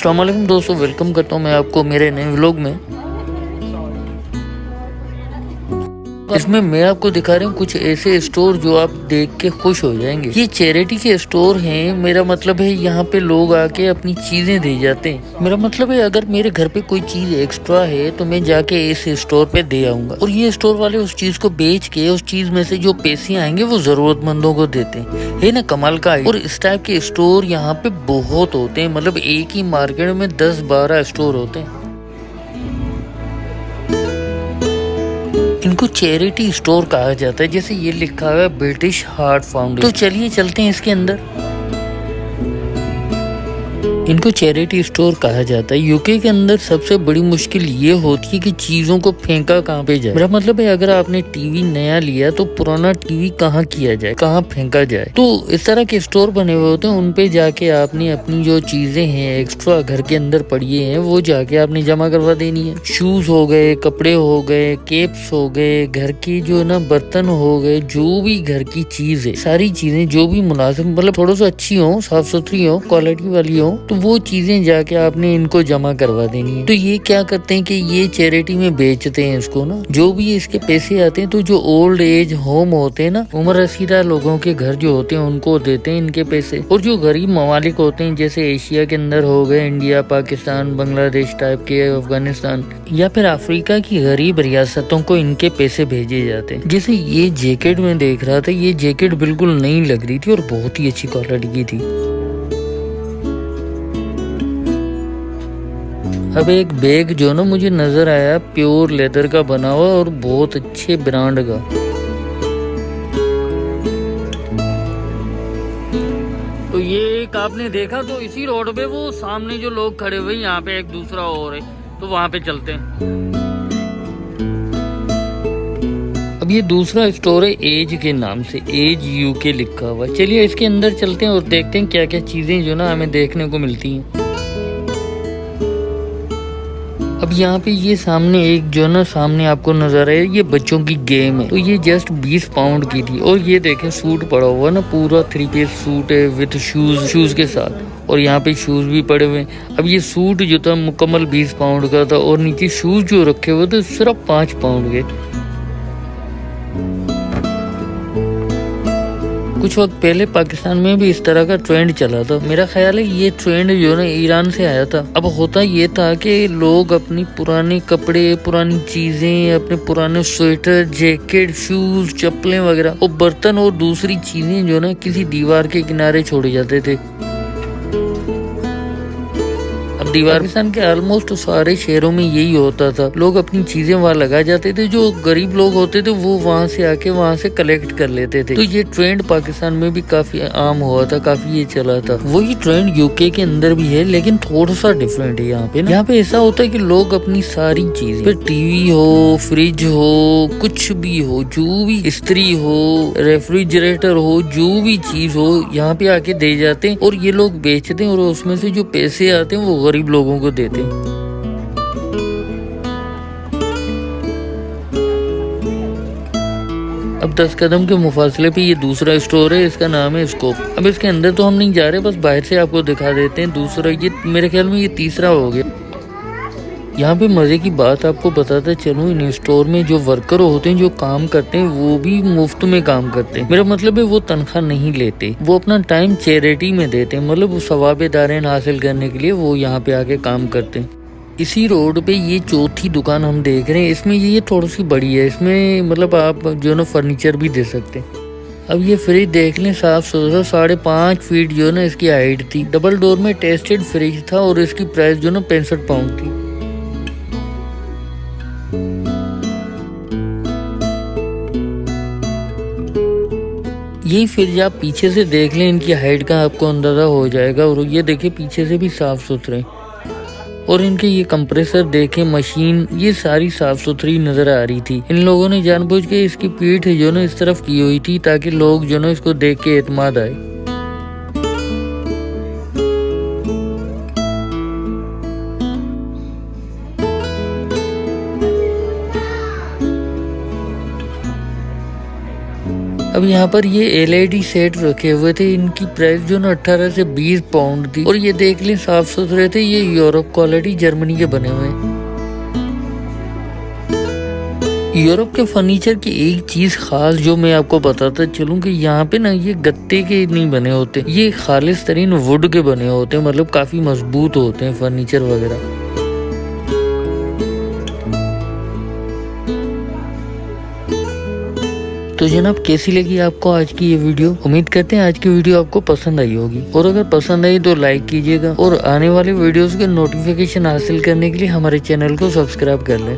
अस्सलाम वालेकुम दोस्तों, वेलकम करता हूँ मैं आपको मेरे नए व्लॉग में। इसमें मैं आपको दिखा रहा हूँ कुछ ऐसे स्टोर जो आप देख के खुश हो जाएंगे। ये चैरिटी के स्टोर हैं। मेरा मतलब है यहाँ पे लोग आके अपनी चीजें दे जाते हैं। मेरा मतलब है अगर मेरे घर पे कोई चीज एक्स्ट्रा है तो मैं जाके इस स्टोर पे दे आऊंगा और ये स्टोर वाले उस चीज को बेच के उस चीज में से जो पैसे आएंगे वो जरूरतमंदों को देते हैं। है ना कमाल का। और इस टाइप के स्टोर यहाँ पे बहुत होते हैं, मतलब एक ही मार्केट में 10-12 स्टोर होते हैं। इनको चैरिटी स्टोर कहा जाता है, जैसे ये लिखा हुआ है ब्रिटिश हार्ट फाउंडेशन। तो चलिए चलते हैं इसके अंदर। इनको चैरिटी स्टोर कहा जाता है। यूके के अंदर सबसे बड़ी मुश्किल ये होती है कि चीजों को फेंका कहाँ पे जाए। मेरा मतलब है अगर आपने टीवी नया लिया तो पुराना टीवी कहाँ किया जाए, कहाँ फेंका जाए। तो इस तरह के स्टोर बने हुए होते हैं, उन पे जाके आपने अपनी जो चीजें हैं एक्स्ट्रा घर के अंदर पड़ी हैं वो जाके आपने जमा करवा देनी है। शूज हो गए, कपड़े हो गए, केप्स हो गए, घर की जो ना बर्तन हो गए, जो भी घर की चीज है, सारी चीजें जो भी मुनासिब मतलब थोड़ा सा अच्छी हो, साफ सुथरी हो, क्वालिटी वाली हो, तो वो चीजें जाके आपने इनको जमा करवा देनी है। तो ये क्या करते हैं कि ये चैरिटी में बेचते हैं इसको ना, जो भी इसके पैसे आते हैं तो जो ओल्ड एज होम होते हैं ना, उम्र रसीदा लोगों के घर जो होते हैं उनको देते हैं इनके पैसे। और जो गरीब ममालिक होते हैं जैसे एशिया के अंदर हो गए, इंडिया, पाकिस्तान, बांग्लादेश टाइप के, अफगानिस्तान या फिर अफ्रीका की गरीब रियासतों को इनके पैसे भेजे जाते हैं। जैसे ये जैकेट में देख रहा था, ये जैकेट बिल्कुल नई लग रही थी और बहुत ही अच्छी क्वालिटी की थी। अब एक बैग जो ना मुझे नजर आया प्योर लेदर का बना हुआ और बहुत अच्छे ब्रांड का। तो ये एक आपने देखा तो इसी रोड पे वो सामने जो लोग खड़े हुए यहाँ पे एक दूसरा और है, तो वहाँ पे चलते हैं। अब ये दूसरा स्टोर है एज के नाम से, एज यूके लिखा हुआ। चलिए इसके अंदर चलते हैं और देखते हैं क्या क्या चीजें जो ना हमें देखने को मिलती हैं। अब यहाँ पे ये सामने एक जो ना सामने आपको नजर आए, ये बच्चों की गेम है। तो ये जस्ट 20 पाउंड की थी। और ये देखें सूट पड़ा हुआ ना, पूरा 3 पीस सूट है विद शूज के साथ। और यहाँ पे शूज भी पड़े हुए हैं। अब ये सूट जो था मुकम्मल 20 पाउंड का था और नीचे शूज जो रखे हुए थे सिर्फ 5 पाउंड के। कुछ वक्त पहले पाकिस्तान में भी इस तरह का ट्रेंड चला था। मेरा ख्याल है ये ट्रेंड जो है ना ईरान से आया था। अब होता ये था कि लोग अपनी पुराने कपड़े, पुरानी चीजें, अपने पुराने स्वेटर, जैकेट, शूज, चप्पलें वगैरह और बर्तन और दूसरी चीजें जो ना किसी दीवार के किनारे छोड़े जाते थे। दीवार पाकिस्तान के ऑलमोस्ट सारे शहरों में यही होता था। लोग अपनी चीजें वहाँ लगा जाते थे, जो गरीब लोग होते थे वो वहाँ से आके वहाँ से कलेक्ट कर लेते थे। तो ये ट्रेंड पाकिस्तान में भी काफी आम हुआ था, काफी ये चला था। वही ट्रेंड यूके के अंदर भी है, लेकिन थोड़ा सा डिफरेंट है यहाँ पे ना। यहाँ पे ऐसा होता है कि लोग अपनी सारी चीजें, फिर टीवी हो, फ्रिज हो, कुछ भी हो, जो भी इस्त्री हो, रेफ्रिजरेटर हो, जो भी चीज हो, यहाँ पे आके दे जाते हैं और ये लोग बेचते हैं और उसमें से जो पैसे आते हैं वो गरीब लोगों को देते हैं। अब 10 कदम के मुफासले पे ये दूसरा स्टोर है, इसका नाम है स्कोप। अब इसके अंदर तो हम नहीं जा रहे, बस बाहर से आपको दिखा देते हैं। दूसरा ये मेरे ख्याल में ये तीसरा हो गया। यहाँ पे मजे की बात आपको बताता चलूँ, इन स्टोर में जो वर्कर होते हैं, जो काम करते हैं, वो भी मुफ्त में काम करते हैं। मेरा मतलब है वो तनख्वाह नहीं लेते, वो अपना टाइम चैरिटी में देते हैं। मतलब वो सवाब दारेन हासिल करने के लिए वो यहाँ पे आके काम करते हैं। इसी रोड पे ये चौथी दुकान हम देख रहे हैं, इसमें ये थोड़ी सी बड़ी है। इसमें मतलब आप जो ना फर्नीचर भी दे सकते हैं। अब ये फ्रिज देख लें, साफ सुथरा, 5.5 फीट जो ना इसकी हाइट थी। डबल डोर में टेस्टेड फ्रिज था और इसकी प्राइस जो ना 65 पाउंड थी। यही फ्रिज आप पीछे से देख लें, इनकी हाइट का आपको अंदाजा हो जाएगा। और ये देखिए पीछे से भी साफ सुथरे, और इनके ये कंप्रेसर देखें, मशीन, ये सारी साफ सुथरी नजर आ रही थी। इन लोगों ने जानबूझ के इसकी पीठ जो ना इस तरफ की हुई थी ताकि लोग जो ना इसको देख के एतमाद आए। अब यहाँ पर ये LED सेट रखे हुए थे, इनकी प्राइस जो ना 18 से 20 पाउंड थी और ये देख लें साफ सुथरे थे, ये यूरोप क्वालिटी जर्मनी के बने हुए हैं। यूरोप के फर्नीचर की एक चीज खास जो मैं आपको बताता चलूं कि यहाँ पे ना ये गत्ते के नहीं बने होते, ये खालिस तरीन वुड के बने होते हैं, मतलब काफी मजबूत होते हैं फर्नीचर वगैरह। तो जनाब कैसी लगी आपको आज की ये वीडियो? उम्मीद करते हैं आज की वीडियो आपको पसंद आई होगी, और अगर पसंद आई तो लाइक कीजिएगा और आने वाले वीडियोस के नोटिफिकेशन हासिल करने के लिए हमारे चैनल को सब्सक्राइब कर लें।